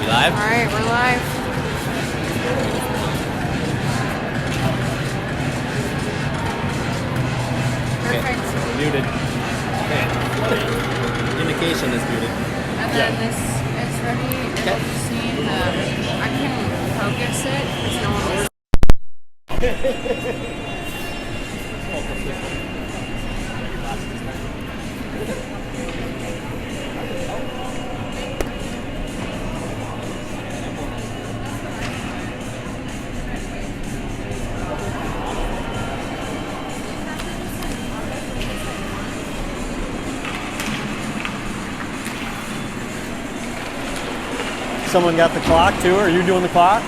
Live? All right, we're live. Perfect. Okay. Muted. Okay. Indication is muted. And then this is ready. Okay. It'll just need I can focus it because no one was. Someone got the clock too? Are you doing the clock?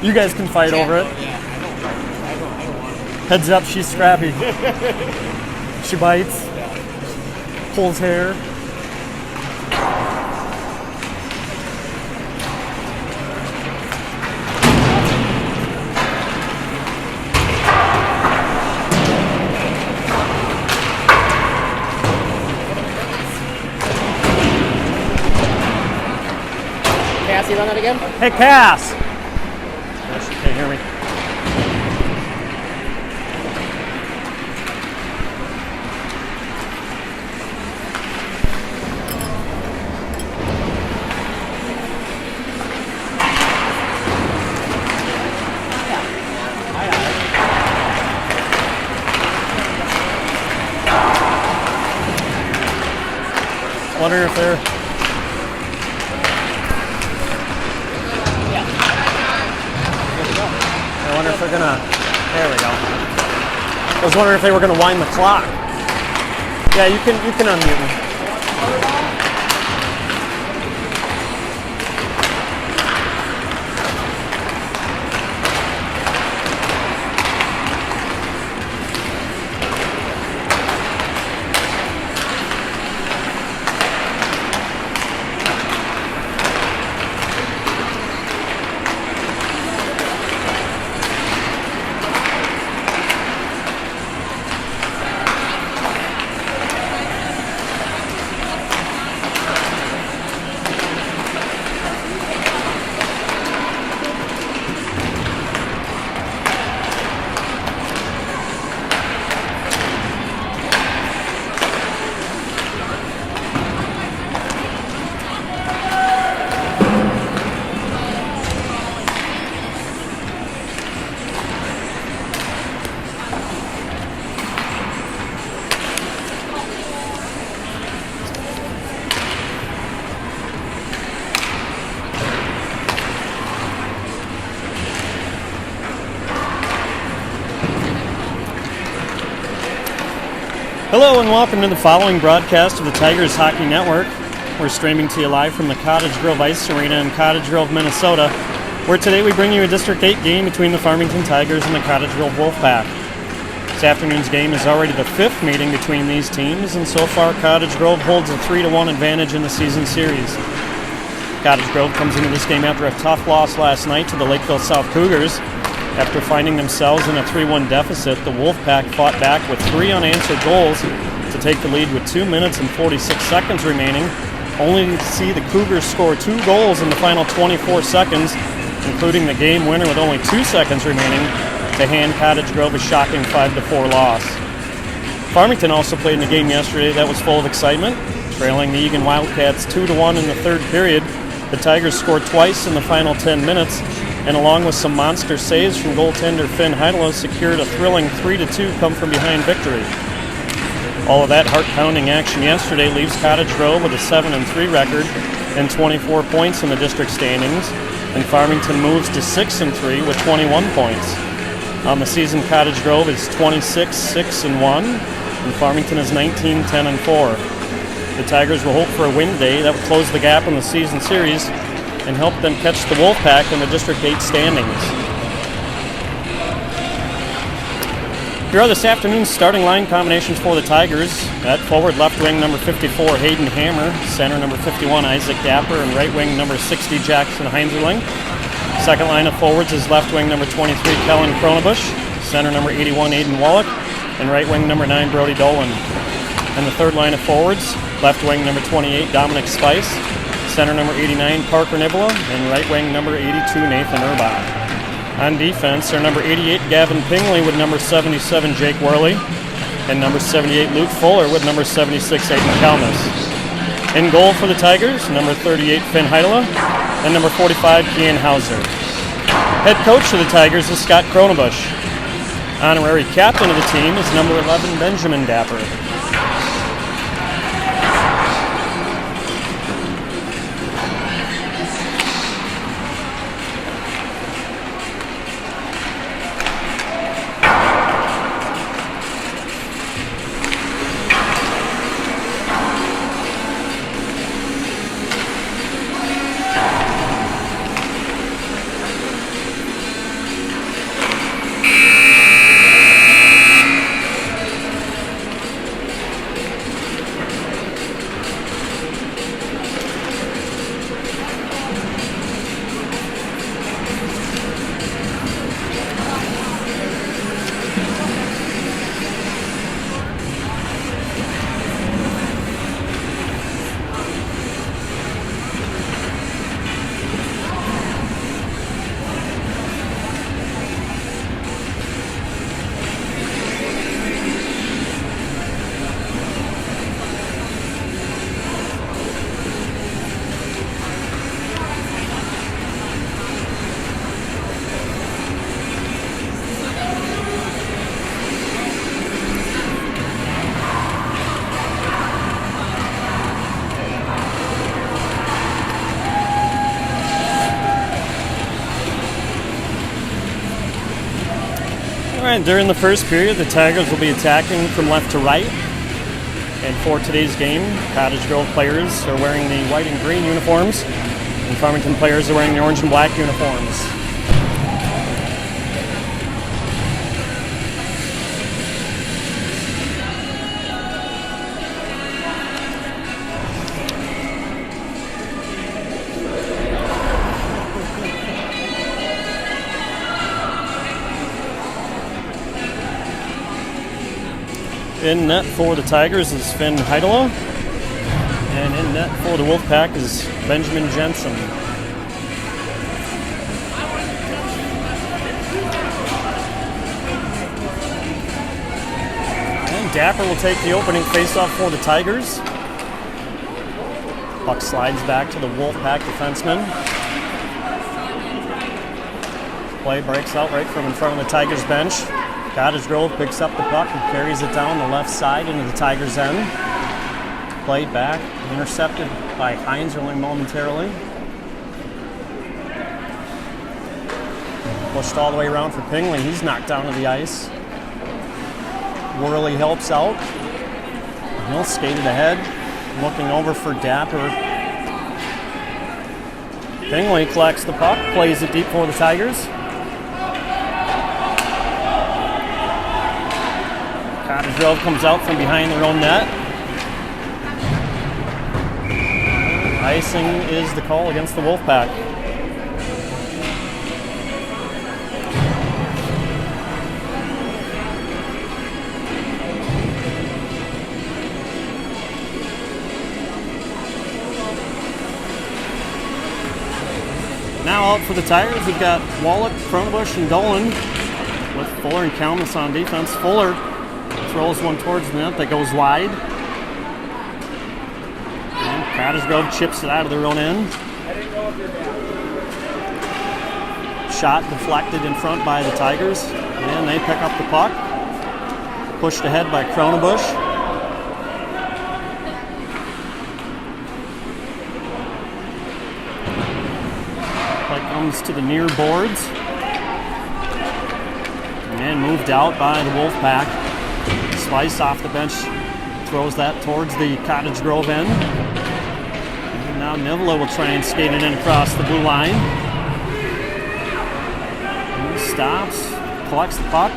You guys can fight over it. I don't want to. Heads up, she's scrappy. She bites, pulls hair. Cassie, run that again? Hey, Cass! She can't hear me. Wonder if they're... I wonder if they're gonna... There we go. I was wondering if they were gonna wind the clock. Yeah, you can unmute me. Hello and welcome to the following broadcast of the Tigers Hockey Network. We're streaming to you live from the Cottage Grove Ice Arena in Cottage Grove, Minnesota, where today we bring you a District 8 game between the Farmington Tigers and the Cottage Grove Wolfpack. This afternoon's game is already the fifth meeting between these teams, and so far Cottage Grove holds a 3-1 advantage in the season series. Cottage Grove comes into this game after a tough loss last night to the Lakeville South Cougars. After finding themselves in a 3-1 deficit, the Wolfpack fought back with 3 unanswered goals to take the lead with 2 minutes and 46 seconds remaining, only to see the Cougars score 2 goals in the final 24 seconds, including the game winner with only 2 seconds remaining, to hand Cottage Grove a shocking 5-4 loss. Farmington also played in a game yesterday that was full of excitement. Trailing the Egan Wildcats 2-1 in the third period, the Tigers scored twice in the final 10 minutes, and along with some monster saves from goaltender Finn Heidela, secured a thrilling 3-2 come-from-behind victory. All of that heart-pounding action yesterday leaves Cottage Grove with a 7-3 record and 24 points in the district standings, and Farmington moves to 6-3 with 21 points. On the season, Cottage Grove is 26-6-1, and Farmington is 19-10-4. The Tigers will hope for a win today that would close the gap in the season series and help them catch the Wolfpack in the District 8 standings. Here are this afternoon's starting line combinations for the Tigers. At forward, left wing number 54, Hayden Hammer, center number 51, Isaac Dapper, and right wing number 60, Jackson Heinzerling. Second line of forwards is left wing number 23, Kellen Cronebush, center number 81, Aiden Wallach, and right wing number 9, Brody Dolan. And the third line of forwards, left wing number 28, Dominic Spice, center number 89, Parker Nivola, and right wing number 82, Nathan Urbach. On defense are number 88, Gavin Pingley with number 77, Jake Worley, and number 78, Luke Fuller with number 76, Aiden Kalmus. In goal for the Tigers, number 38, Finn Heidela, and number 45, Kian Hauser. Head coach of the Tigers is Scott Kronebusch. Honorary captain of the team is number 11, Benjamin Dapper. During the first period, the Tigers will be attacking from left to right. And for today's game, Cottage Grove players are wearing the white and green uniforms, and Farmington players are wearing the orange and black uniforms. In net for the Tigers is Finn Heidela, and in net for the Wolfpack is Benjamin Jensen. And Dapper will take the opening faceoff for the Tigers. Puck slides back to the Wolfpack defenseman. Play breaks out right from in front of the Tigers bench. Cottage Grove picks up the puck and carries it down the left side into the Tigers' end. Played back, intercepted by Heinzerling momentarily. Pushed all the way around for Pingley. He's knocked down to the ice. Worley helps out. He'll skate it ahead, looking over for Dapper. Pingley collects the puck, plays it deep for the Tigers. Cottage Grove comes out from behind their own net. Icing is the call against the Wolfpack. Now out for the Tigers, we've got Wallach, Kronebusch, and Dolan with Fuller and Kalmus on defense. Fuller throws one towards the net that goes wide. And Cottage Grove chips it out of their own end. Shot deflected in front by the Tigers. And they pick up the puck. Pushed ahead by Kronebusch. Puck comes to the near boards. And moved out by the Wolfpack. Spice off the bench, throws that towards the Cottage Grove end. And now Nivola will try and skate it in across the blue line. And he stops, collects the puck.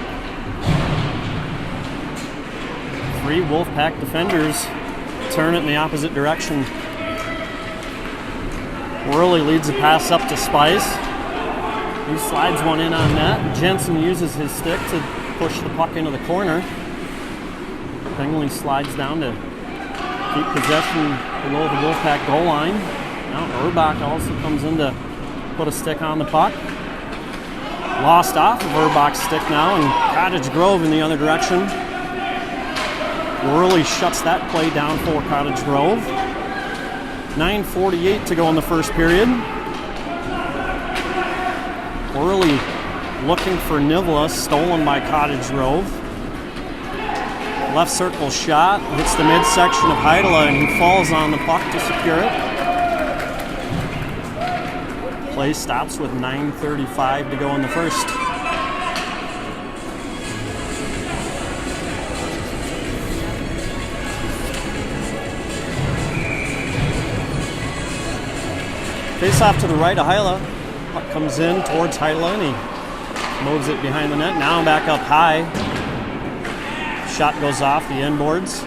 3 Wolfpack defenders turn it in the opposite direction. Worley leads the pass up to Spice. He slides one in on net. Jensen uses his stick to push the puck into the corner. Bingley slides down to keep possession below the Wolfpack goal line. Now Urbach also comes in to put a stick on the puck. Lost off of Urbach's stick now, and Cottage Grove in the other direction. Worley shuts that play down for Cottage Grove. 9:48 to go in the first period. Worley looking for Nivla, stolen by Cottage Grove. Left circle shot, hits the midsection of Heidela, and he falls on the puck to secure it. Play stops with 9:35 to go in the first. Face off to the right of Heidela. Puck comes in towards Heidela, and he moves it behind the net. Now back up high. Shot goes off the inboards.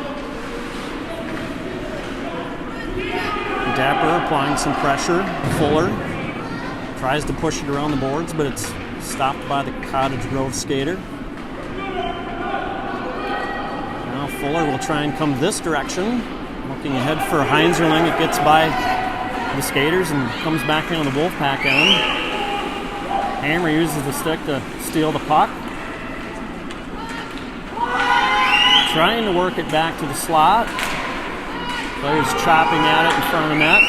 Dapper applying some pressure. Fuller tries to push it around the boards, but it's stopped by the Cottage Grove skater. Now Fuller will try and come this direction. Looking ahead for Heinzerling. It gets by the skaters and comes back into the Wolfpack end. Hammer uses the stick to steal the puck. Trying to work it back to the slot. Players chopping at it in front of the net.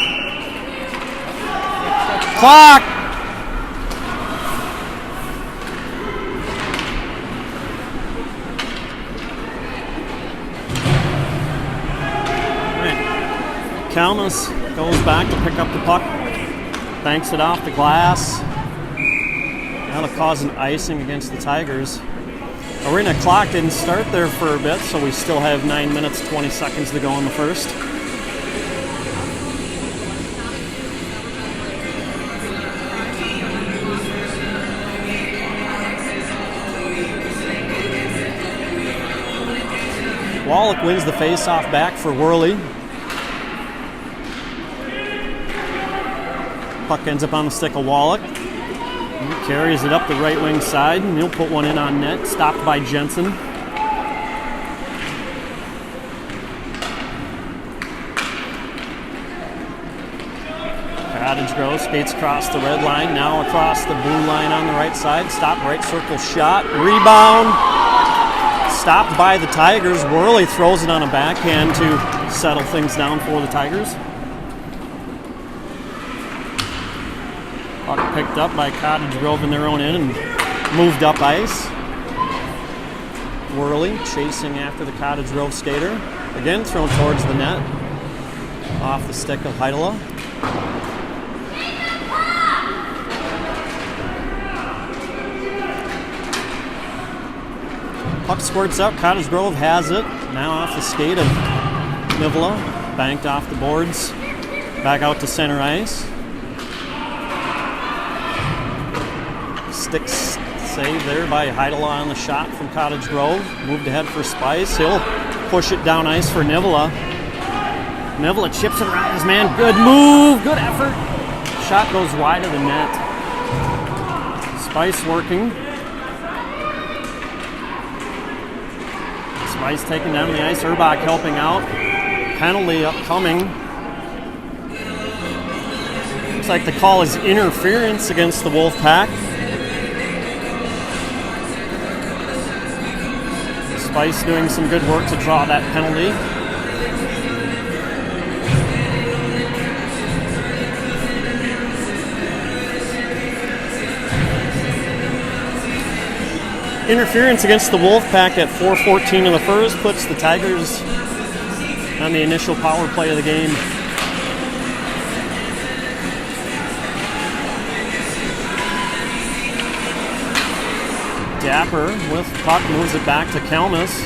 Clock! Kalmus goes back to pick up the puck, banks it off the glass. That'll cause an icing against the Tigers. Arena clock didn't start there for a bit, so we still have 9 minutes, 20 seconds to go in the first. Wallach wins the face-off back for Worley. Puck ends up on the stick of Wallach. He carries it up the right wing side, and he'll put one in on net, stopped by Jensen. Cottage Grove skates across the red line, now across the blue line on the right side. Stop, right circle shot, rebound. Stopped by the Tigers. Worley throws it on a backhand to settle things down for the Tigers. Puck picked up by Cottage Grove in their own end and moved up ice. Worley chasing after the Cottage Grove skater. Again thrown towards the net. Off the stick of Heidela. Puck squirts up. Cottage Grove has it. Now off the skate of Nivla. Banked off the boards. Back out to center ice. Stick save there by Heidela on the shot from Cottage Grove. Moved ahead for Spice. He'll push it down ice for Nivla. Nivla chips it around his man. Good move. Good effort. Shot goes wide of the net. Spice working. Spice taking down the ice. Urbach helping out. Penalty upcoming. Looks like the call is interference against the Wolfpack. Spice doing some good work to draw that penalty. Interference against the Wolfpack at 4:14 in the first puts the Tigers on the initial power play of the game. Dapper with puck moves it back to Kalmus.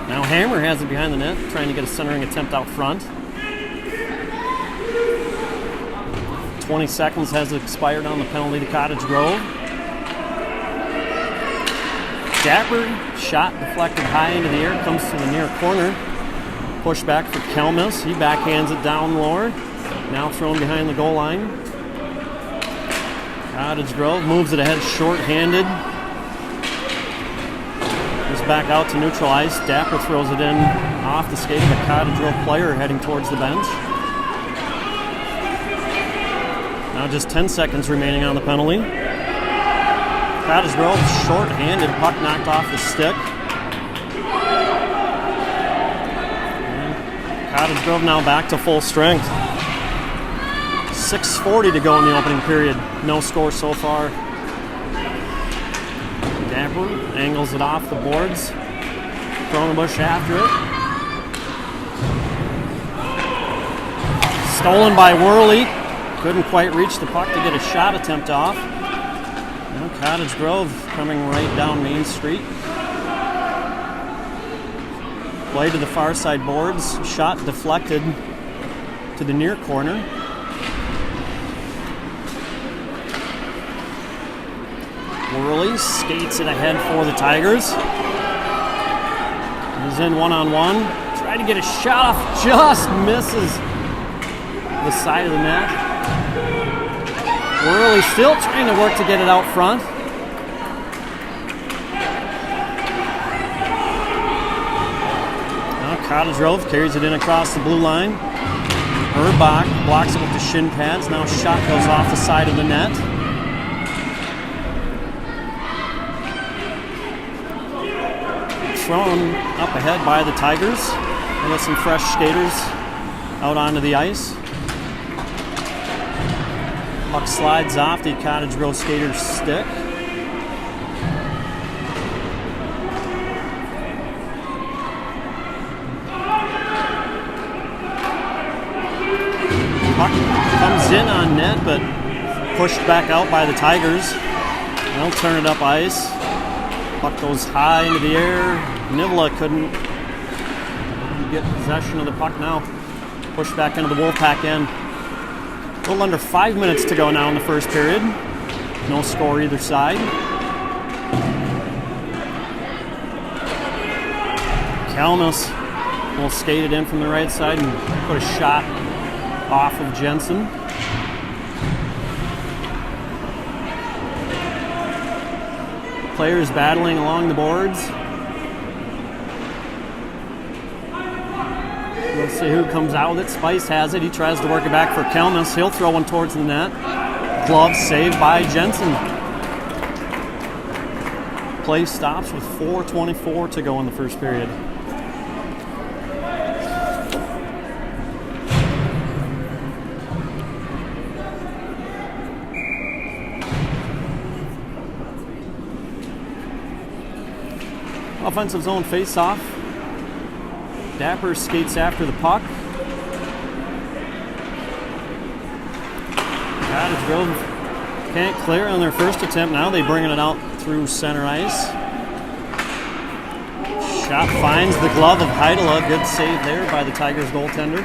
Now Hammer has it behind the net, trying to get a centering attempt out front. 20 seconds has expired on the penalty to Cottage Grove. Dapper, shot deflected high into the air, comes to the near corner. Push back for Kalmus. He backhands it down lower. Now thrown behind the goal line. Cottage Grove moves it ahead short-handed. back out to neutral ice. Dapper throws it in off the skate of a Cottage Grove player heading towards the bench. Now just 10 seconds remaining on the penalty. Cottage Grove short-handed, puck knocked off the stick. And Cottage Grove now back to full strength. 6:40 to go in the opening period. No score so far. Dapper angles it off the boards. Cronenbush after it. Stolen by Worley. Couldn't quite reach the puck to get a shot attempt off. Now Cottage Grove coming right down Main Street. Play to the far side boards. Shot deflected to the near corner. Worley skates it ahead for the Tigers. He's in one-on-one. Tried to get a shot off, just misses the side of the net. Worley still trying to work to get it out front. Now Cottage Grove carries it in across the blue line. Urbach blocks it with the shin pads. Now shot goes off the side of the net. Thrown up ahead by the Tigers. They got some fresh skaters out onto the ice. Puck slides off the Cottage Grove skater's stick. Puck comes in on net, but pushed back out by the Tigers. They'll turn it up ice. Puck goes high into the air. Nivla couldn't get possession of the puck now. Pushed back into the Wolfpack end. A little under 5 minutes to go now in the first period. No score either side. Kalmus will skate it in from the right side and put a shot off of Jensen. Players battling along the boards. We'll see who comes out with it. Spice has it. He tries to work it back for Kalmus. He'll throw one towards the net. Glove saved by Jensen. Play stops with 4:24 to go in the first period. Offensive zone face-off. Dapper skates after the puck. Cottage Grove can't clear on their first attempt. Now they bring it out through center ice. Shot finds the glove of Heidela. Good save there by the Tigers goaltender.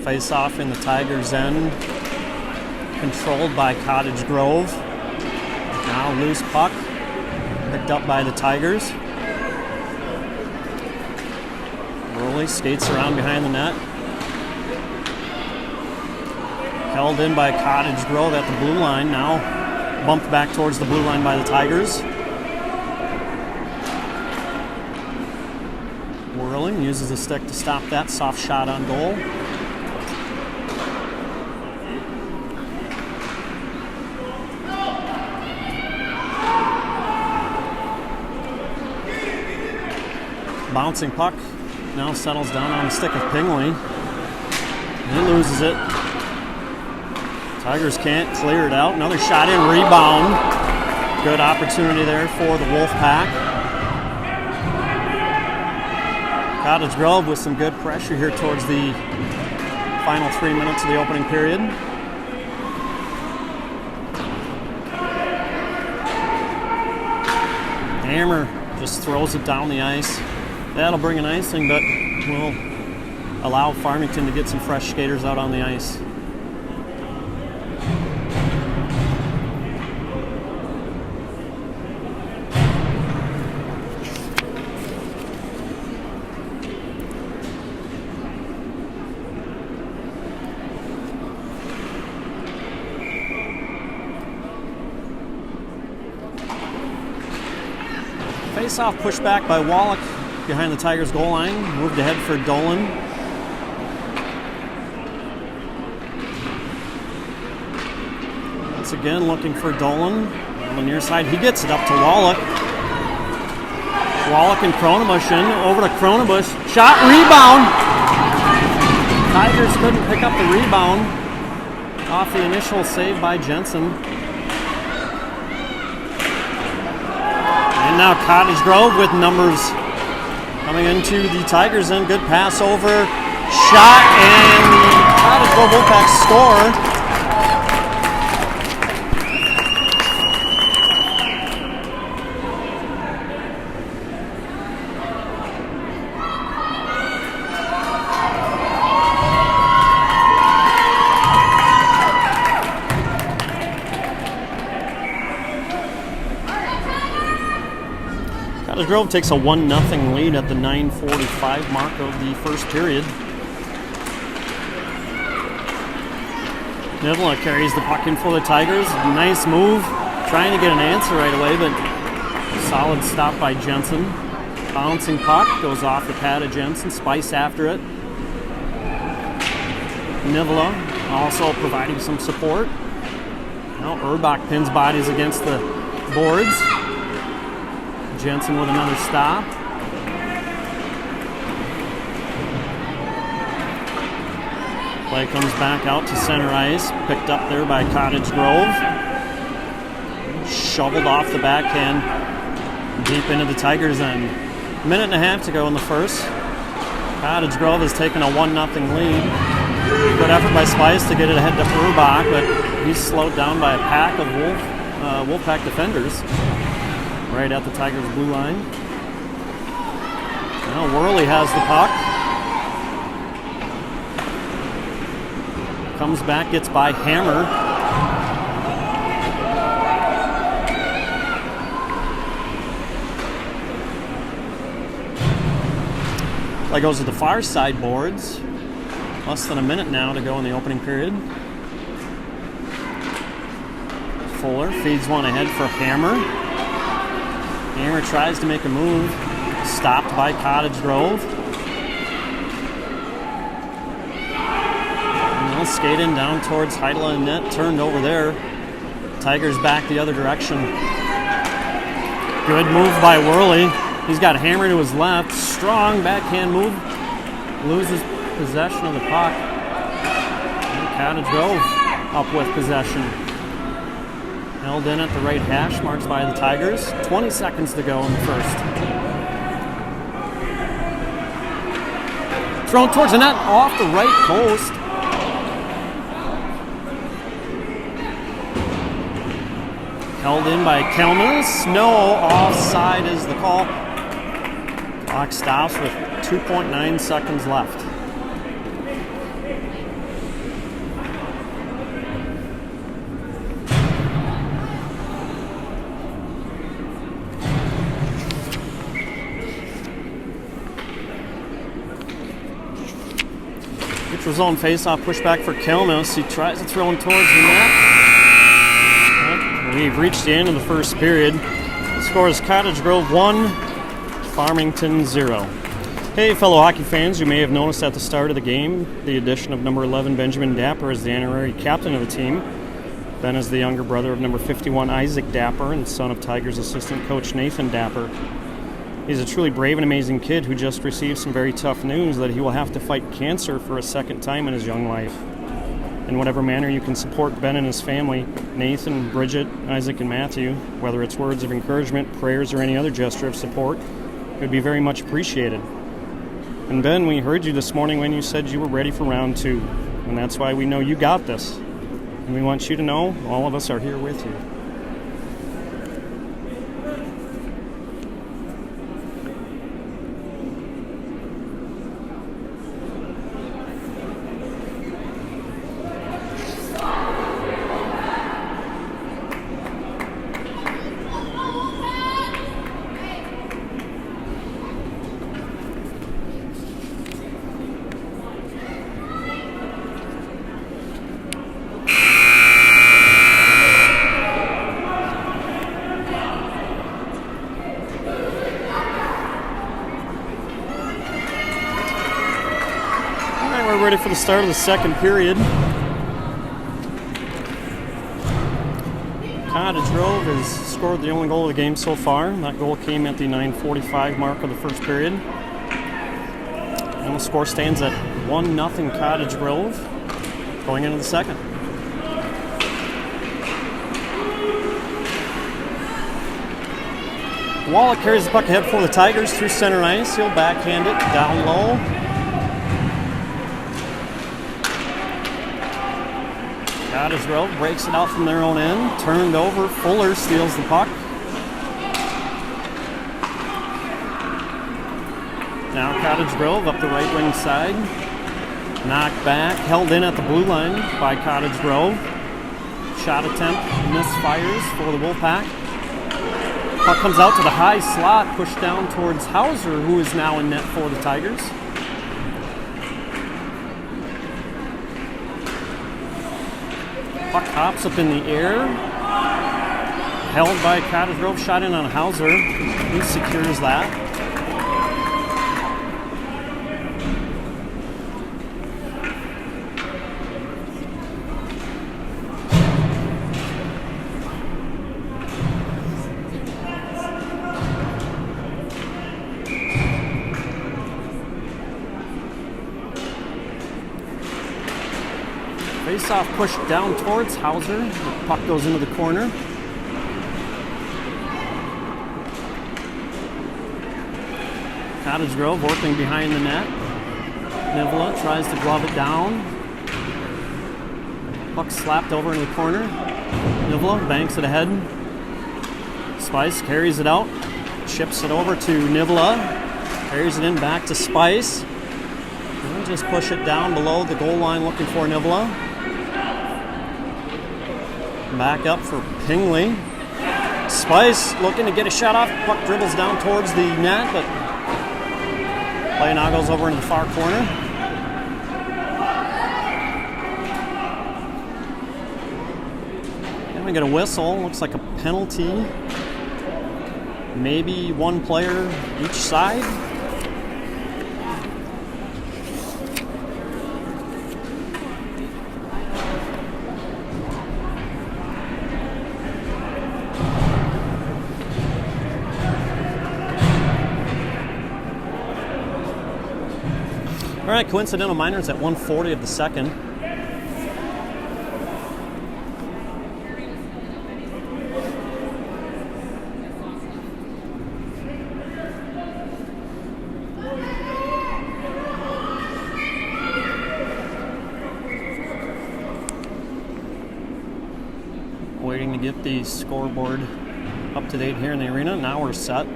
Face off in the Tigers' end, controlled by Cottage Grove. Now loose puck, picked up by the Tigers. Worley skates around behind the net. Held in by Cottage Grove at the blue line, now bumped back towards the blue line by the Tigers. Whirling, uses the stick to stop that soft shot on goal. Bouncing puck now settles down on the stick of Pingley. He loses it. Tigers can't clear it out. Another shot in, rebound. Good opportunity there for the Wolfpack. Cottage Grove with some good pressure here towards the final 3 minutes of the opening period. Hammer just throws it down the ice. That'll bring an icing, but will allow Farmington to get some fresh skaters out on the ice. Face-off pushback by Wallach behind the Tigers goal line. Moved ahead for Dolan. Once again looking for Dolan. On the near side, he gets it up to Wallach. Wallach and Cronenbush in. Over to Cronenbush. Shot, rebound. Tigers couldn't pick up the rebound off the initial save by Jensen. And now Cottage Grove with numbers coming into the Tigers in. Good pass over. Shot, and the Cottage Grove Wolfpacks score. Cottage Grove takes a 1-0 lead at the 9:45 mark of the first period. Nivola carries the puck in for the Tigers. Nice move, trying to get an answer right away, but solid stop by Jensen. Bouncing puck goes off the pad of Jensen. Spice after it. Nivola also providing some support. Now Urbach pins bodies against the boards. Jensen with another stop. Play comes back out to center ice. Picked up there by Cottage Grove. Shoveled off the backhand deep into the Tigers' end. Minute and a half to go in the first. Cottage Grove has taken a 1-0 lead. Good effort by Spice to get it ahead to Urbach, but he's slowed down by a pack of Wolfpack defenders right at the Tigers' blue line. Now Worley has the puck. Comes back, gets by Hammer. Play goes to the far side boards. Less than a minute now to go in the opening period. Fuller feeds one ahead for Hammer. Hammer tries to make a move. Stopped by Cottage Grove. And they'll skate in down towards Heidel and net. Turned over there. Tigers back the other direction. Good move by Worley. He's got Hammer to his left. Strong backhand move. Loses possession of the puck. And Cottage Grove up with possession. Held in at the right hash marks by the Tigers. 20 seconds to go in the first. Thrown towards the net off the right post. Held in by Kelmus. No, offside is the call. Clock stops with 2.9 seconds left. Zone face-off pushback for Kelmus. He tries to throw him towards the net. We've reached the end of the first period. The score is Cottage Grove 1, Farmington 0. Hey, fellow hockey fans, you may have noticed at the start of the game the addition of number 11 Benjamin Dapper as the honorary captain of the team. Ben is the younger brother of number 51 Isaac Dapper and son of Tigers assistant coach Nathan Dapper. He's a truly brave and amazing kid who just received some very tough news that he will have to fight cancer for a second time in his young life. In whatever manner you can support Ben and his family, Nathan, Bridget, Isaac, and Matthew, whether it's words of encouragement, prayers, or any other gesture of support, it would be very much appreciated. And Ben, we heard you this morning when you said you were ready for round 2, and that's why we know you got this. And we want you to know all of us are here with you. ready for the start of the second period. Cottage Grove has scored the only goal of the game so far. That goal came at the 9:45 mark of the first period. And the score stands at 1-0 Cottage Grove going into the second. Wallach carries the puck ahead for the Tigers through center ice. He'll backhand it down low. Cottage Grove breaks it out from their own end. Turned over. Fuller steals the puck. Now Cottage Grove up the right wing side. Knocked back. Held in at the blue line by Cottage Grove. Shot attempt misfires for the Wolfpack. Puck comes out to the high slot, pushed down towards Hauser, who is now in net for the Tigers. Puck hops up in the air. Held by Cottage Grove, shot in on Hauser. He secures that. Face-off pushed down towards Hauser. The puck goes into the corner. Cottage Grove working behind the net. Nivola tries to glove it down. Puck slapped over into the corner. Nivola banks it ahead. Spice carries it out. Chips it over to Nivola. Carries it in back to Spice. And just push it down below the goal line looking for Nivola. Back up for Pingley. Spice looking to get a shot off. Puck dribbles down towards the net, but play now goes over into the far corner. And we get a whistle. Looks like a penalty. Maybe one player each side. All right, coincidental minors at 1:40 of the second. Waiting to get the scoreboard up to date here in the arena. Now we're set.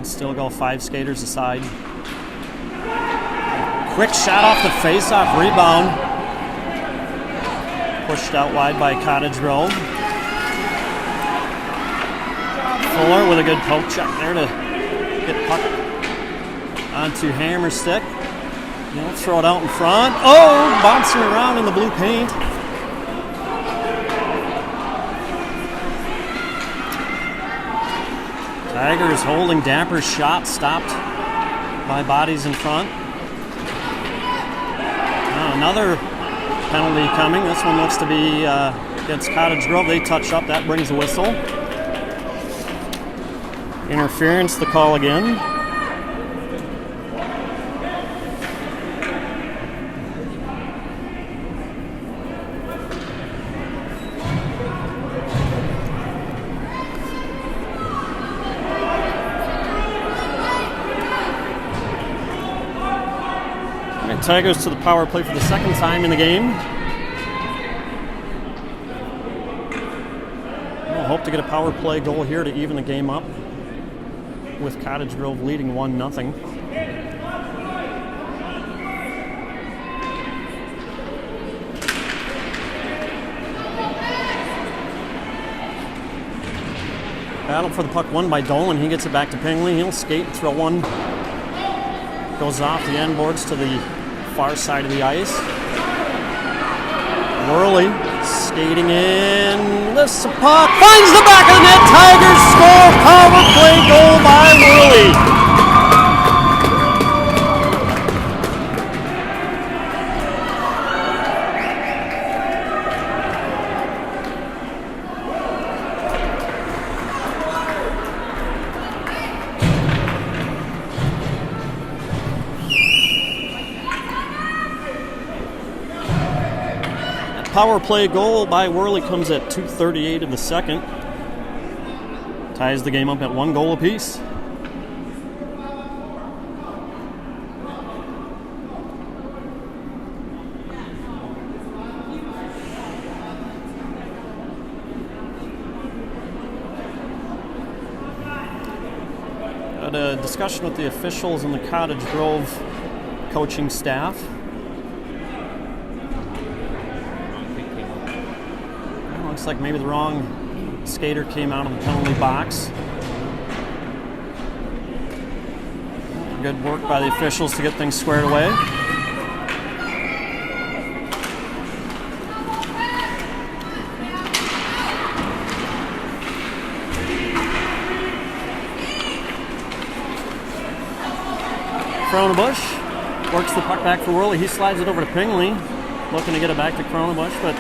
Still go 5 skaters aside. Quick shot off the face-off rebound. Pushed out wide by Cottage Grove. Fuller with a good poke check there to get puck onto Hammerstick. He'll throw it out in front. Oh, bouncing around in the blue paint. Tigers holding Dapper's shot, stopped by bodies in front. Another penalty coming. This one looks to be against Cottage Grove. They touch up, that brings a whistle. Interference, the call again. Tigers to the power play for the second time in the game. We'll hope to get a power play goal here to even the game up, with Cottage Grove leading 1-0. Battle for the puck won by Dolan. He gets it back to Pingley. He'll skate and throw one. Goes off the end boards to the far side of the ice. Worley skating in, lifts the puck, finds the back of the net. Tigers score, power play goal by Worley. power play goal by Worley comes at 2:38 of the second. Ties the game up at 1 goal apiece. Had a discussion with the officials and the Cottage Grove coaching staff. Looks like maybe the wrong skater came out of the penalty box. Good work by the officials to get things squared away. Cronebush works the puck back for Worley. He slides it over to Pingley, looking to get it back to Cronebush, but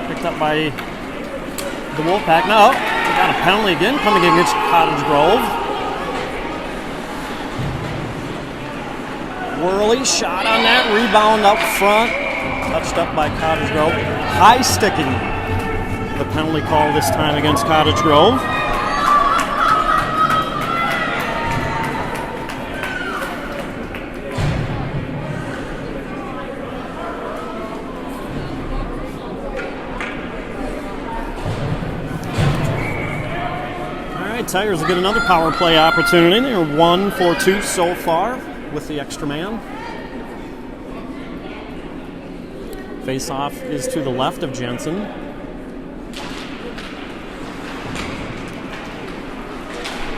picked up by the Wolfpack. No, we got a penalty again coming against Cottage Grove. Worley shot on that, rebound up front, touched up by Cottage Grove. High sticking, the penalty call this time against Cottage Grove. Tigers will get another power play opportunity. They're 1 for 2 so far with the extra man. Face-off is to the left of Jensen.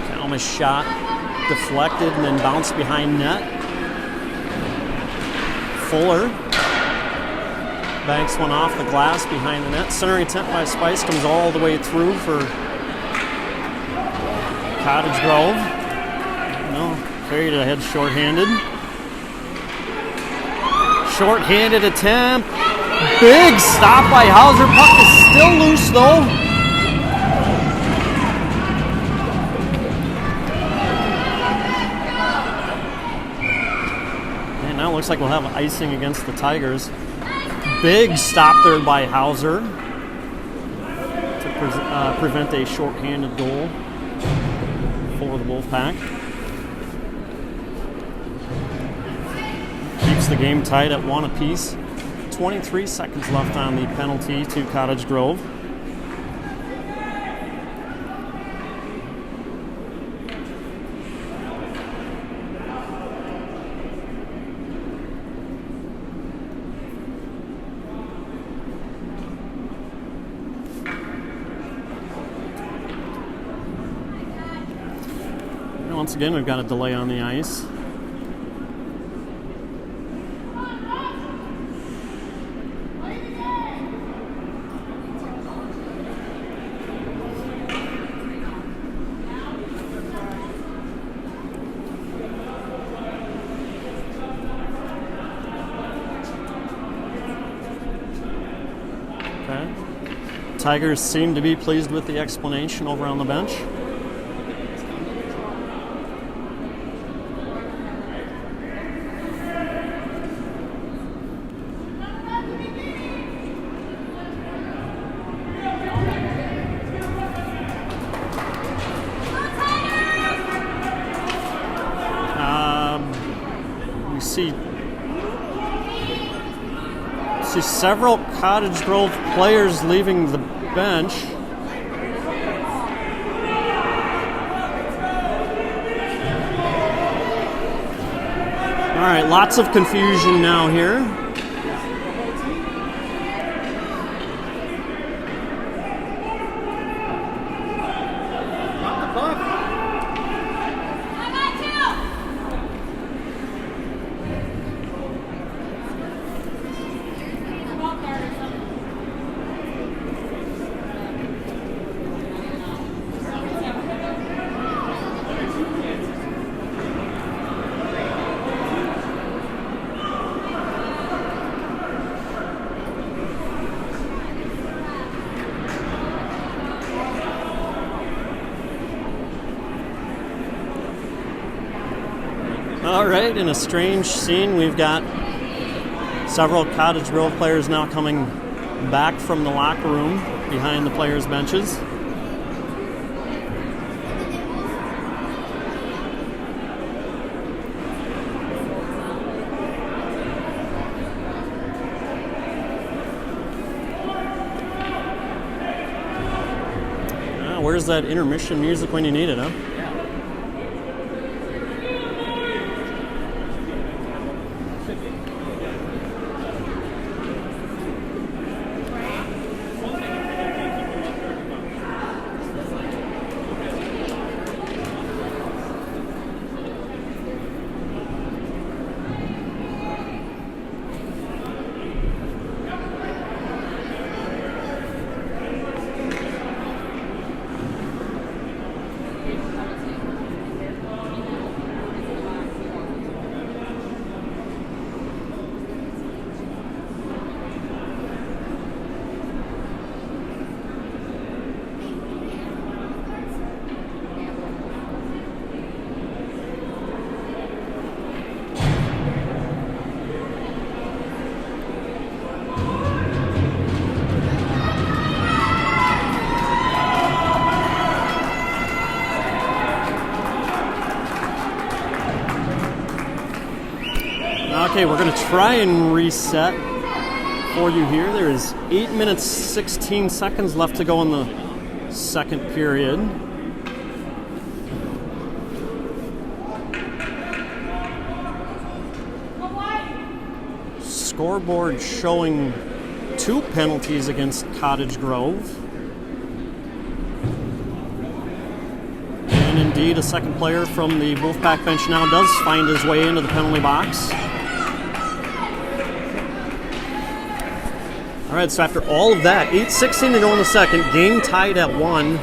Kalma's shot deflected and then bounced behind net. Fuller banks one off the glass behind the net. Centering attempt by Spice comes all the way through for Cottage Grove. No, carried it ahead shorthanded. Shorthanded attempt. Big stop by Hauser. Puck is still loose though. And now it looks like we'll have icing against the Tigers. Big stop there by Hauser to prevent a shorthanded goal for the Wolfpack. Keeps the game tight at 1 apiece. 23 seconds left on the penalty to Cottage Grove. Once again, we've got a delay on the ice. Okay. Tigers seem to be pleased with the explanation over on the bench. See several Cottage Grove players leaving the bench. All right, lots of confusion now here. All right, in a strange scene, we've got Several Cottage Grove players now coming back from the locker room behind the players' benches. Where's that intermission music when you need it, huh? Okay, we're going to try and reset for you here. There is 8 minutes, 16 seconds left to go in the second period. Scoreboard showing 2 penalties against Cottage Grove. And indeed, a second player from the Wolfpack bench now does find his way into the penalty box. All right, so after all of that, 8:16 to go in the second, game tied at 1.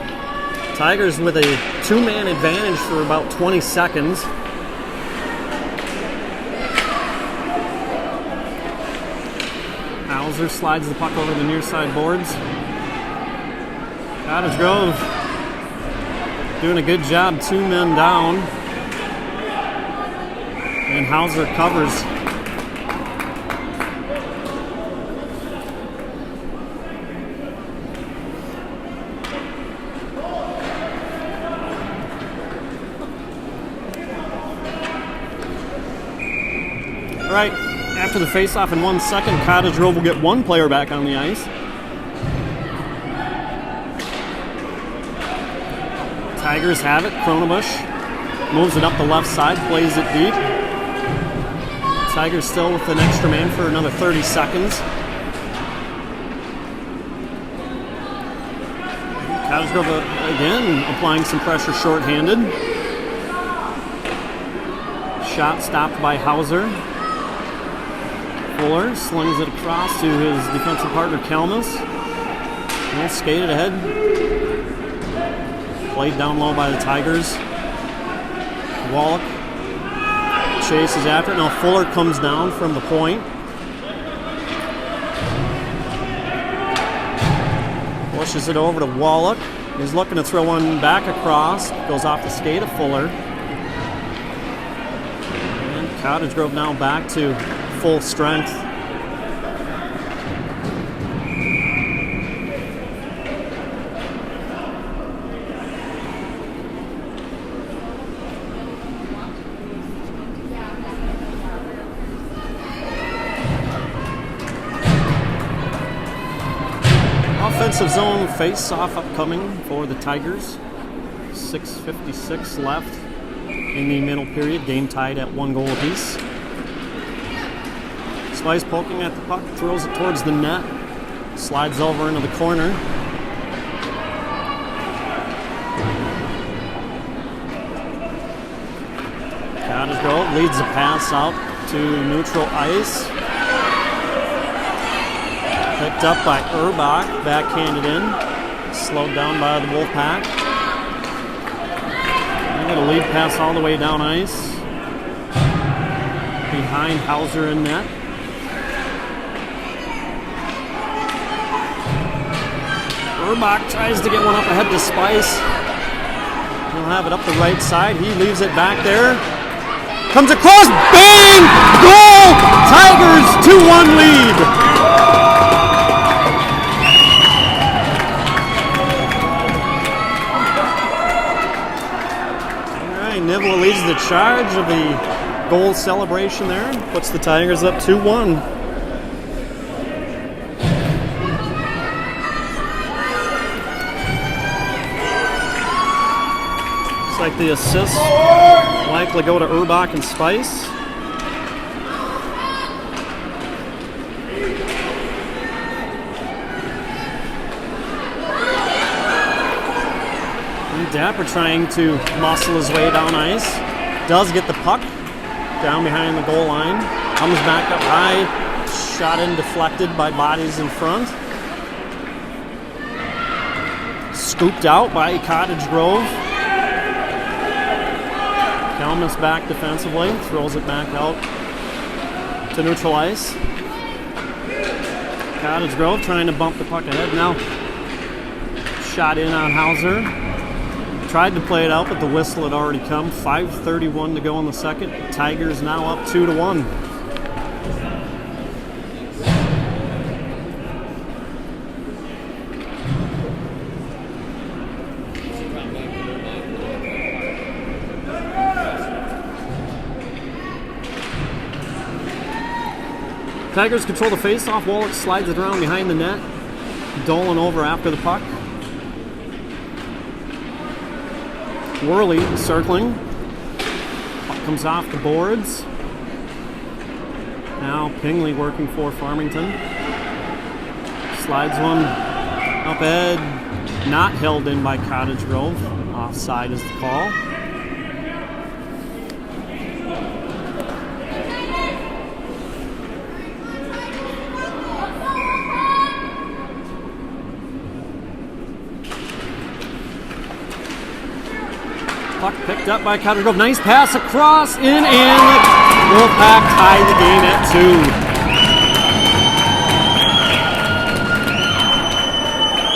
Tigers with a 2-man advantage for about 20 seconds. Hauser slides the puck over the near side boards. Cottage Grove doing a good job, 2 men down. And Hauser covers. All right, after the face-off in 1 second, Cottage Grove will get 1 player back on the ice. Tigers have it. Cronebush moves it up the left side, plays it deep. Tigers still with an extra man for another 30 seconds. Cottage Grove again applying some pressure shorthanded. Shot stopped by Hauser. Fuller slings it across to his defensive partner, Kalmus. Well, skated ahead. Played down low by the Tigers. Wallach chases after it. Now Fuller comes down from the point. Pushes it over to Wallach. He's looking to throw one back across. Goes off the skate of Fuller. And Cottage Grove now back to full strength. Offensive zone face-off upcoming for the Tigers. 6:56 left in the middle period. Game tied at 1 goal apiece. Spice poking at the puck, throws it towards the net, slides over into the corner. Cottage Grove leads the pass out to neutral ice. Picked up by Urbach, backhanded in, slowed down by the Wolfpack. They get a lead pass all the way down ice. Behind Hauser in net. Urbach tries to get one up ahead to Spice. He'll have it up the right side. He leaves it back there. Comes across, bang! coming! Goal! Tigers 2-1 lead. All right, Nivla leads the charge of the goal celebration there. Puts the Tigers up 2-1. Like the assists likely go to Urbach and Spice. And Dapper trying to muscle his way down ice. Does get the puck down behind the goal line. Comes back up high. Shot in deflected by bodies in front. Scooped out by Cottage Grove. Helmus back defensively, throws it back out to neutral ice. Cottage Grove trying to bump the puck ahead now. Shot in on Hauser. Tried to play it out, but the whistle had already come. 5:31 to go in the second. Tigers now up 2-1. Tigers control the face-off. Wallach slides it around behind the net. Dolan over after the puck. Worley circling. Puck comes off the boards. Now Pingley working for Farmington. Slides one up ahead. Not held in by Cottage Grove. Offside is the call. Puck picked up by Cottage Grove. Nice pass across, in, and Wolfpack tie the game at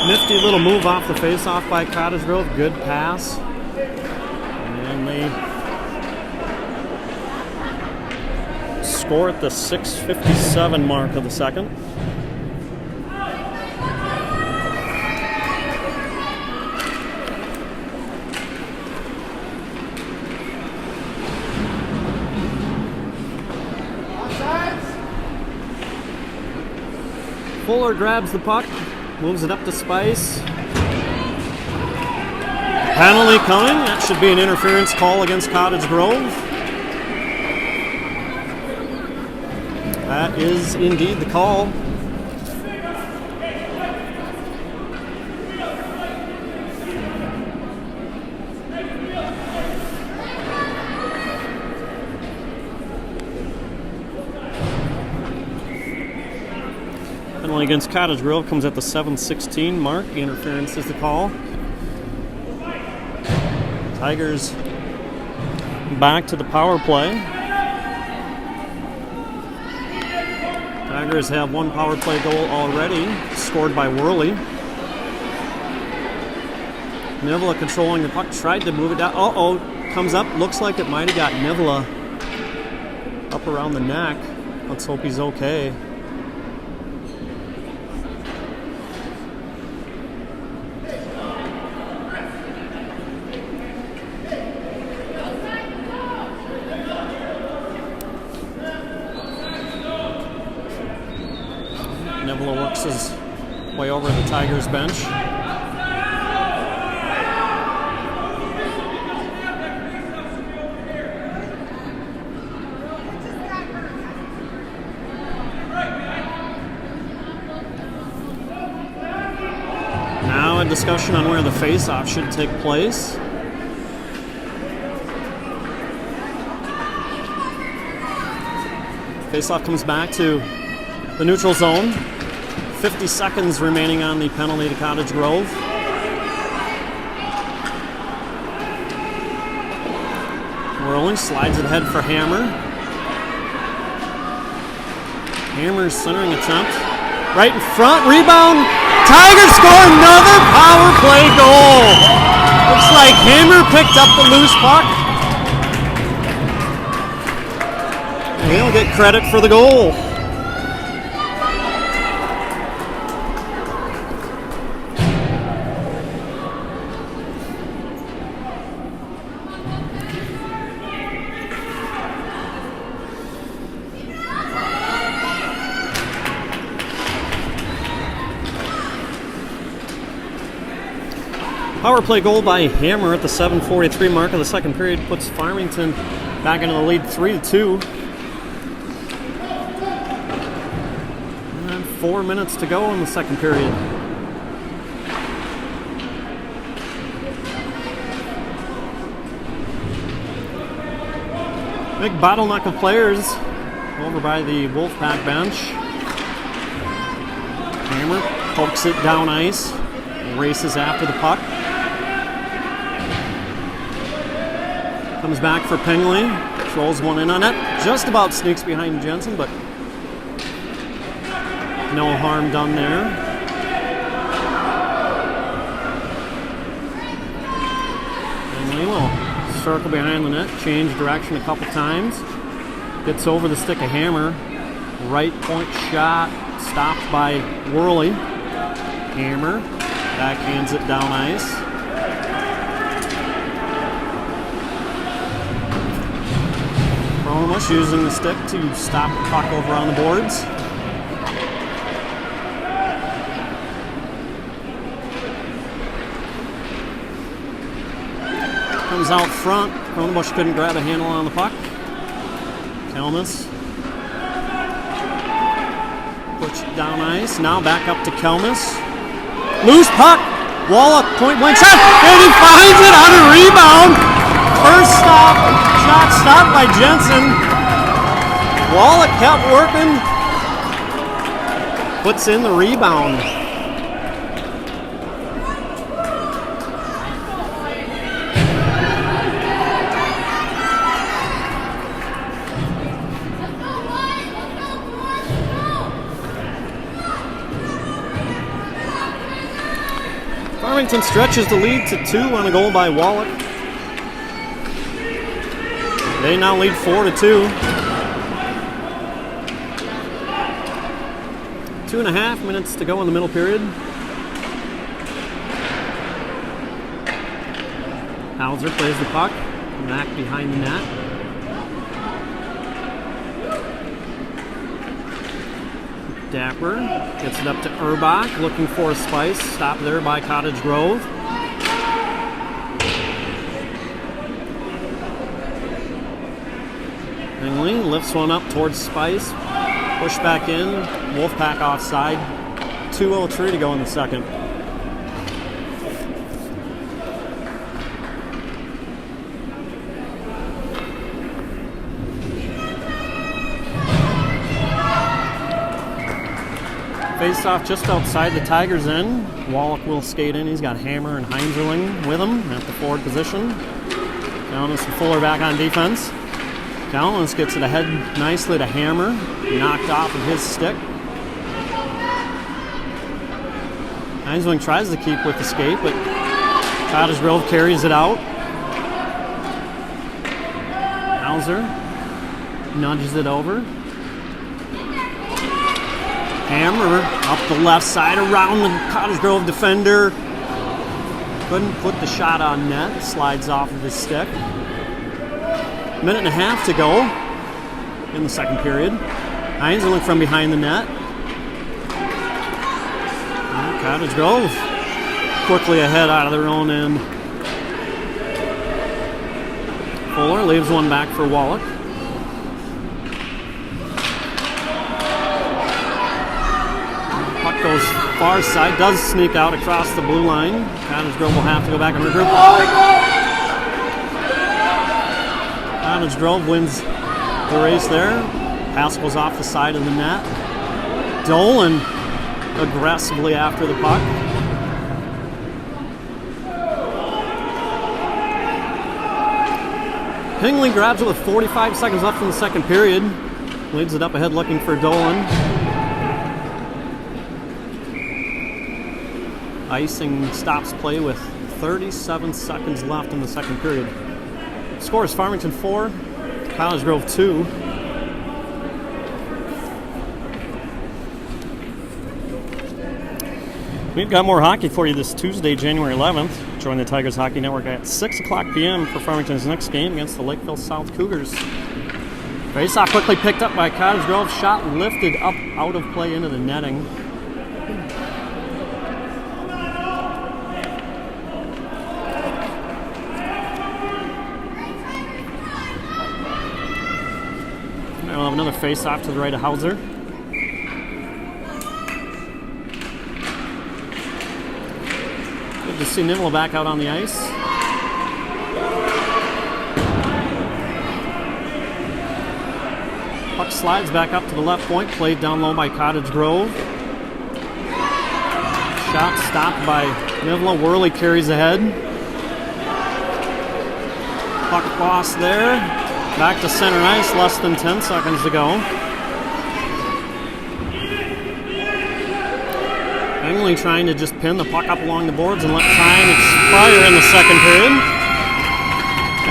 2. Nifty little move off the face-off by Cottage Grove. Good pass. And they score at the 6:57 mark of the second. Fuller grabs the puck, moves it up to Spice. Penalty coming. That should be an interference call against Cottage Grove. That is indeed the call. Penalty against Cottage Grove comes at the 7:16 mark. Interference is the call. Tigers back to the power play. Tigers have one power play goal already, scored by Worley. Nivla controlling the puck, tried to move it down. Comes up, looks like it might have got Nivla up around the neck. Let's hope he's okay. Nivla works his way over to the Tigers bench. Now a discussion on where the face-off should take place. Face-off comes back to the neutral zone. 50 seconds remaining on the penalty to Cottage Grove. Worley slides it ahead for Hammer. Hammer's centering attempt. Right in front, rebound. Tigers score another power play goal. Looks like Hammer picked up the loose puck. He'll get credit for the goal. Power play goal by Hammer at the 7:43 mark of the second period puts Farmington back into the lead 3-2. And 4 minutes to go in the second period. Big bottleneck of players over by the Wolfpack bench. Hammer pokes it down ice, races after the puck. Comes back for Pingley, throws one in on it, just about sneaks behind Jensen, but no harm done there. Pingley will circle behind the net, change direction a couple times, gets over the stick of Hammer, right point shot, stopped by Worley. Hammer backhands it down ice. Romish using the stick to stop the puck over on the boards. Comes out front. Cronenbush couldn't grab a handle on the puck. Kelmus puts it down ice. Now back up to Kelmus. Loose puck. Wallach point blank shot. And he finds it on a rebound. First stop. Shot stopped by Jensen. Wallach kept working. Puts in the rebound. Farmington stretches the lead to 2 on a goal by Wallach. They now lead 4-2. 2.5 minutes to go in the middle period. Hauser plays the puck back behind the net. Dapper gets it up to Urbach, looking for a spice. Stop there by Cottage Grove. Pingley lifts one up towards Spice. Push back in. Wolfpack offside. 2:03 to go in the second. Face off just outside the Tigers' end. Wallach will skate in. He's got Hammer and Heinzerling with him at the forward position. Callis and Fuller back on defense. Callis gets it ahead nicely to Hammer. Knocked off of his stick. Heinzerling tries to keep with the skate, but Cottage Grove carries it out. Hauser nudges it over. Hammer up the left side around the Cottage Grove defender. Couldn't put the shot on net. Slides off of his stick. Minute and a half to go in the second period. Heinzerling from behind the net. And Cottage Grove quickly ahead out of their own end. Fuller leaves one back for Wallach. Goes far side, does sneak out across the blue line. Cottage Grove will have to go back and regroup. Cottage Grove wins the race there. Pass goes off the side of the net. Dolan aggressively after the puck. Pingley grabs it with 45 seconds left in the second period. Leads it up ahead looking for Dolan. Icing stops play with 37 seconds left in the second period. Score is Farmington 4, Cottage Grove 2. We've got more hockey for you this Tuesday, January 11th. Join the Tigers Hockey Network at 6 o'clock p.m. for Farmington's next game against the Lakeville South Cougars. Faceoff quickly picked up by Cottage Grove. Shot lifted up out of play into the netting. We'll have another face-off to the right of Hauser. Good to see Nivell back out on the ice. Puck slides back up to the left point, played down low by Cottage Grove. Shot stopped by Nivell. Worley carries ahead. Puck lost there. Back to center ice, less than 10 seconds to go. Engley trying to just pin the puck up along the boards and let time expire in the second period.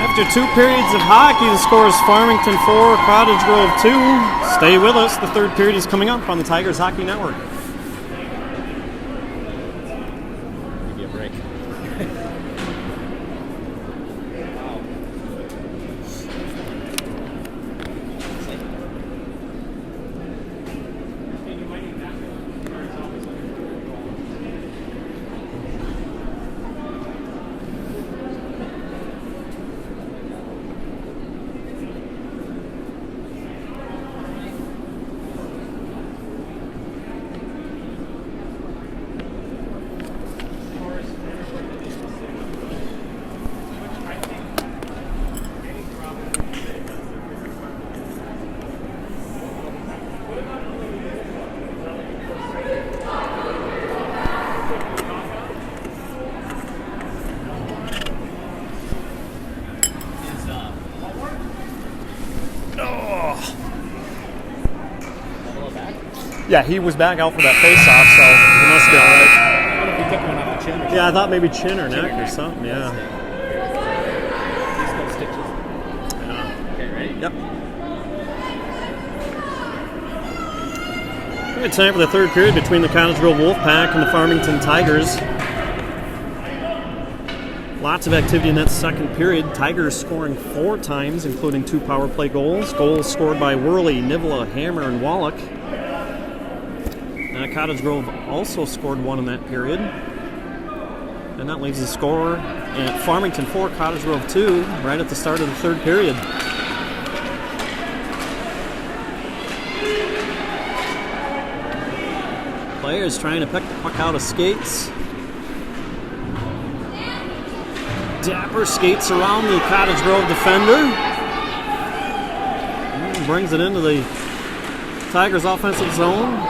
After 2 periods of hockey, the score is Farmington 4, Cottage Grove 2. Stay with us. The third period is coming up on the Tigers Hockey Network. Give you a break. Yeah, he was back out for that face-off, so he must be all right. What if he took one off the chin or something? Yeah, I thought maybe chin or neck or something, yeah. These little stitches. Okay, ready? Yep. It's time for the third period between the Cottage Grove Wolfpack and the Farmington Tigers. Lots of activity in that second period. Tigers scoring 4 times, including 2 power play goals. Goals scored by Worley, Nivell, Hammer, and Wallach. Cottage Grove also scored 1 in that period. And that leaves the score at Farmington 4, Cottage Grove 2, right at the start of the third period. Players trying to pick the puck out of skates. Dapper skates around the Cottage Grove defender. And brings it into the Tigers' offensive zone.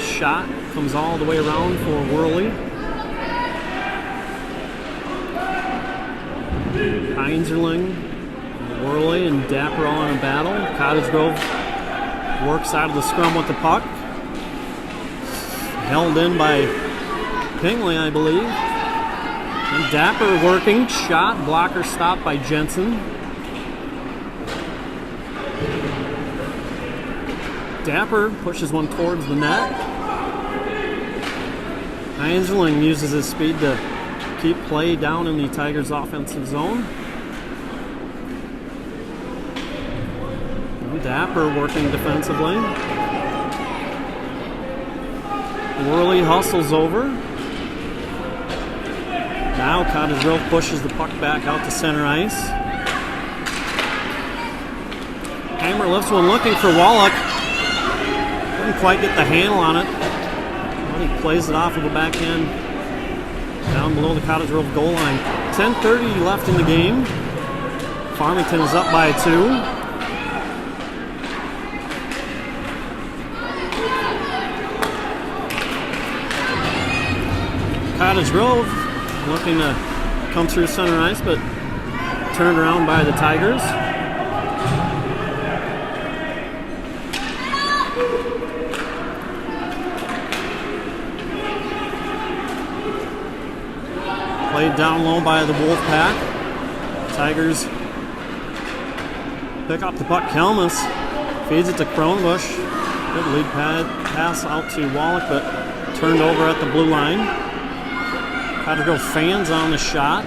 Shot comes all the way around for Worley. Heinzerling, Worley, and Dapper all in a battle. Cottage Grove works out of the scrum with the puck. Held in by Pingley, I believe. And Dapper working. Shot, blocker stopped by Jensen. Dapper pushes one towards the net. Heinzerling uses his speed to keep play down in the Tigers' offensive zone. And Dapper working defensively. Worley hustles over. Now Cottage Grove pushes the puck back out to center ice. Hammer lifts one looking for Wallach. Couldn't quite get the handle on it. He plays it off of the backhand down below the Cottage Grove goal line. 10:30 left in the game. Farmington is up by 2. Cottage Grove looking to come through center ice, but turned around by the Tigers. Played down low by the Wolfpack. Tigers pick up the puck. Kelmus feeds it to Cronbush. Good lead pass out to Wallach, but turned over at the blue line. Cottage Grove fans on the shot.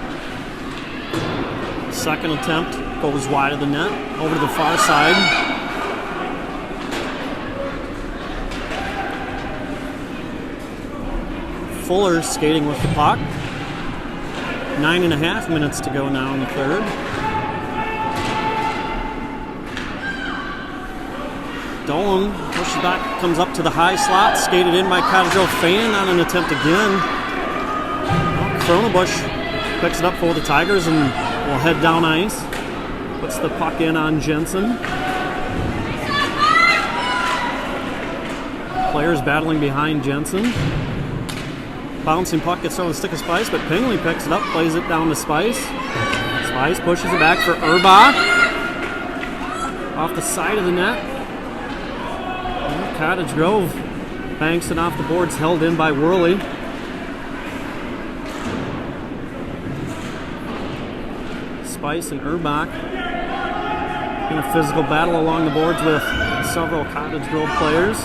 Second attempt goes wide of the net, over to the far side. Fuller skating with the puck. 9.5 minutes to go now in the third. Dolan pushes back, comes up to the high slot, skated in by Cottage Grove fan on an attempt again. Cronabush picks it up for the Tigers and will head down ice. Puts the puck in on Jensen. Players battling behind Jensen. Bouncing puck gets over the stick of Spice, but Pingley picks it up, plays it down to Spice. Spice pushes it back for Urbach. Off the side of the net. And Cottage Grove banks it off the boards, held in by Worley. Spice and Urbach in a physical battle along the boards with several Cottage Grove players.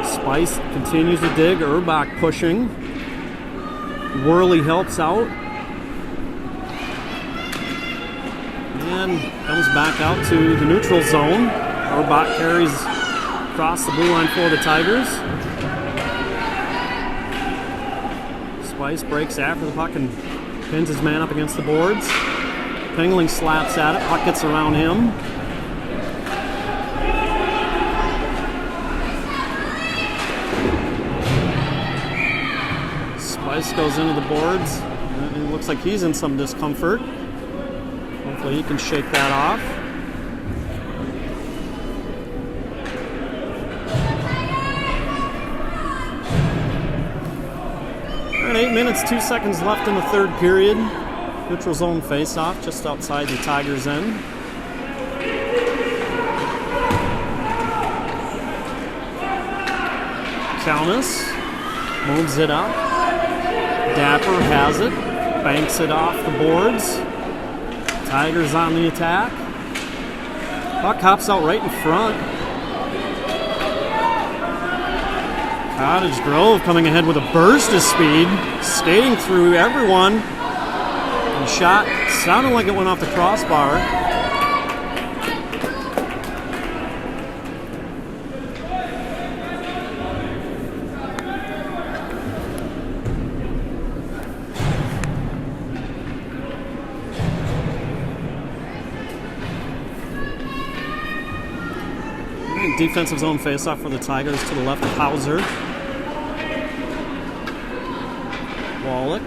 Spice continues to dig, Urbach pushing. Worley helps out. And comes back out to the neutral zone. Urbach carries across the blue line for the Tigers. Spice breaks after the puck and pins his man up against the boards. Pingling slaps at it, puck gets around him. Spice goes into the boards. And it looks like he's in some discomfort. Hopefully he can shake that off. All right, 8 minutes, 2 seconds left in the third period. Neutral zone face-off just outside the Tigers' end. Countess moves it up. Dapper has it, banks it off the boards. Tigers on the attack. Puck hops out right in front. Cottage Grove coming ahead with a burst of speed, skating through everyone. And shot sounded like it went off the crossbar. Defensive zone faceoff for the Tigers to the left of Hauser. Wallach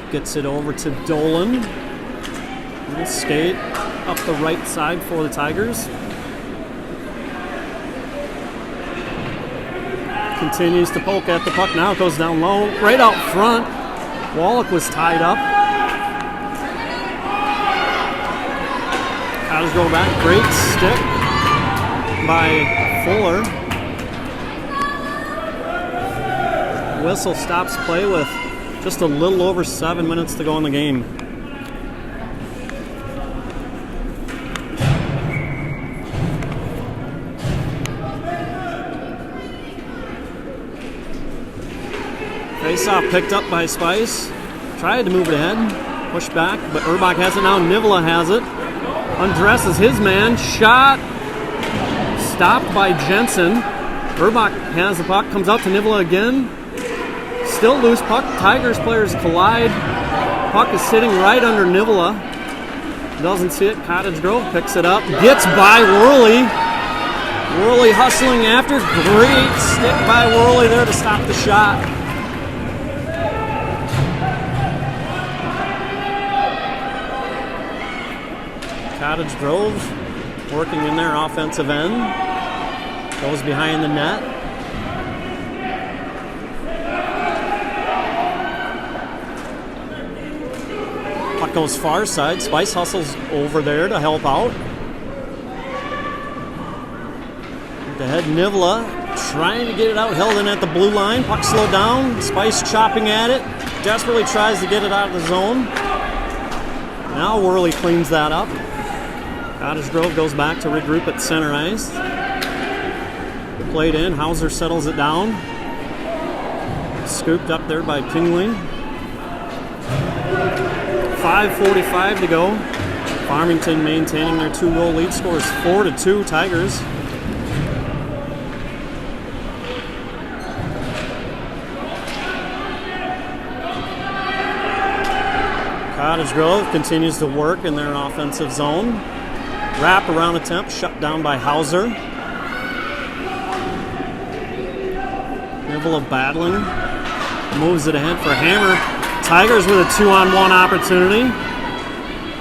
gets it over to Dolan. Little skate up the right side for the Tigers. Continues to poke at the puck. Now it goes down low, right out front. Wallach was tied up. Cottage go back. Great stick by Fuller. Whistle stops play with just a little over 7 minutes to go in the game. Face-off picked up by Spice. Tried to move it ahead. Pushed back, but Urbach has it now. Nivola has it. Undresses his man. Shot. Stopped by Jensen. Urbach has the puck. Comes out to Nivola again. Still loose puck. Tigers players collide. Puck is sitting right under Nivola. Doesn't see it. Cottage Grove picks it up. Gets by Worley. Worley hustling after. Great stick by Worley there to stop the shot. Cottage Grove working in their offensive end. Goes behind the net. Puck goes far side. Spice hustles over there to help out. The head Nivola trying to get it out. Held in at the blue line. Puck slowed down. Spice chopping at it. Desperately tries to get it out of the zone. Now Worley cleans that up. Cottage Grove goes back to regroup at center ice. Played in. Hauser settles it down. Scooped up there by Kingley. 5:45 to go. Farmington maintaining their 2-goal lead. Scores 4-2 Tigers. Cottage Grove continues to work in their offensive zone. Wrap around attempt shut down by Hauser. Nivela battling. Moves it ahead for Hammer. Tigers with a 2-on-1 opportunity.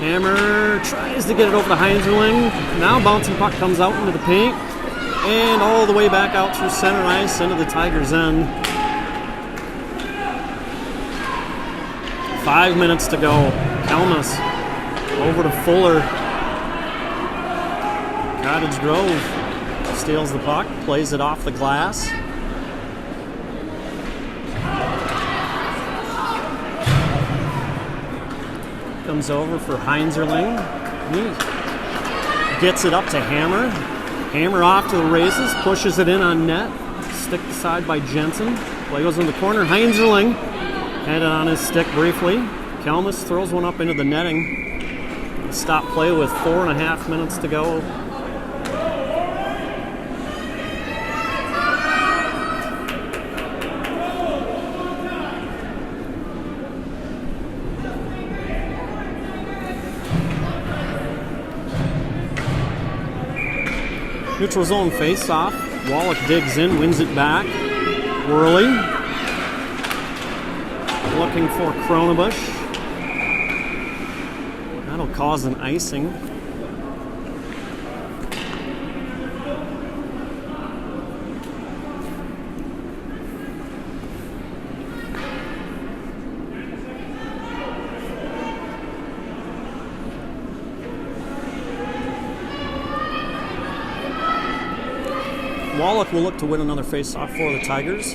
Hammer tries to get it over to Heinzerling. Now bouncing puck comes out into the paint. And all the way back out through center ice into the Tigers' end. 5 minutes to go. Kelmus over to Fuller. Cottage Grove steals the puck, plays it off the glass. Comes over for Heinzerling. He gets it up to Hammer. Hammer off to the races, pushes it in on net. Stick aside by Jensen. Play goes in the corner. Heinzerling had it on his stick briefly. Kelmus throws one up into the netting. Stop play with 4.5 minutes to go. Neutral zone face-off. Wallach digs in, wins it back. Worley. Looking for Kronebusch. That'll cause an icing. Wallach will look to win another face-off for the Tigers.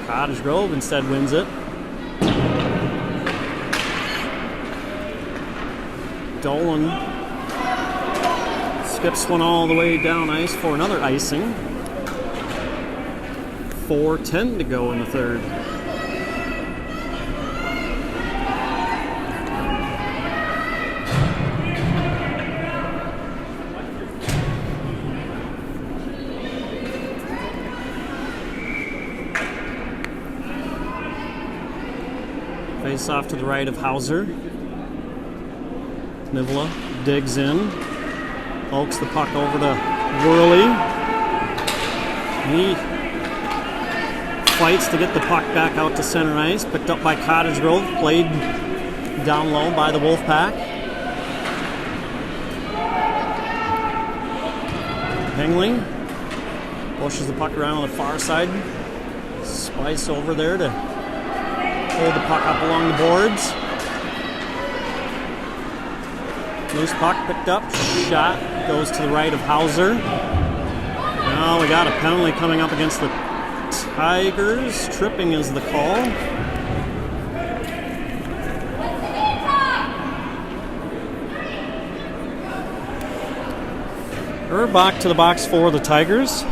Cottage Grove instead wins it. Dolan skips one all the way down ice for another icing. 4:10 to go in the third. Face off to the right of Hauser. Nivela digs in. Pokes the puck over to Worley. He fights to get the puck back out to center ice. Picked up by Cottage Grove. Played down low by the Wolfpack. Hengling pushes the puck around on the far side. Spice over there to hold the puck up along the boards. Loose puck picked up. Shot goes to the right of Hauser. Now we got a penalty coming up against the Tigers. Tripping is the call. Urbach to the box for the Tigers.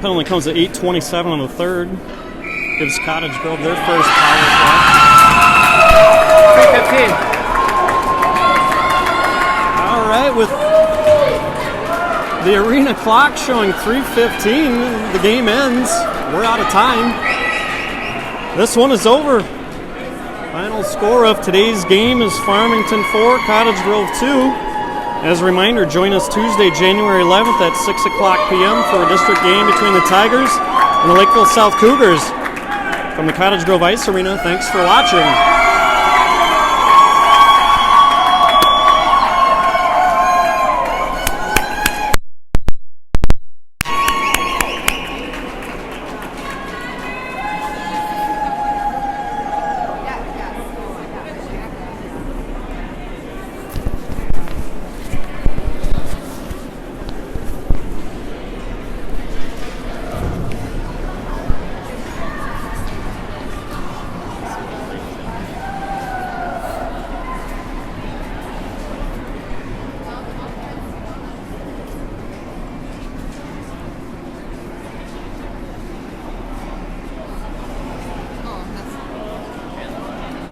Penalty comes at 8:27 on the third. Gives Cottage Grove their first power play. 3:15. All right, with the arena clock showing 3:15, the game ends. We're out of time. This one is over. Final score of today's game is Farmington 4, Cottage Grove 2. As a reminder, join us Tuesday, January 11th at 6 o'clock p.m. for a district game between the Tigers and the Lakeville South Cougars. From the Cottage Grove Ice Arena, thanks for watching.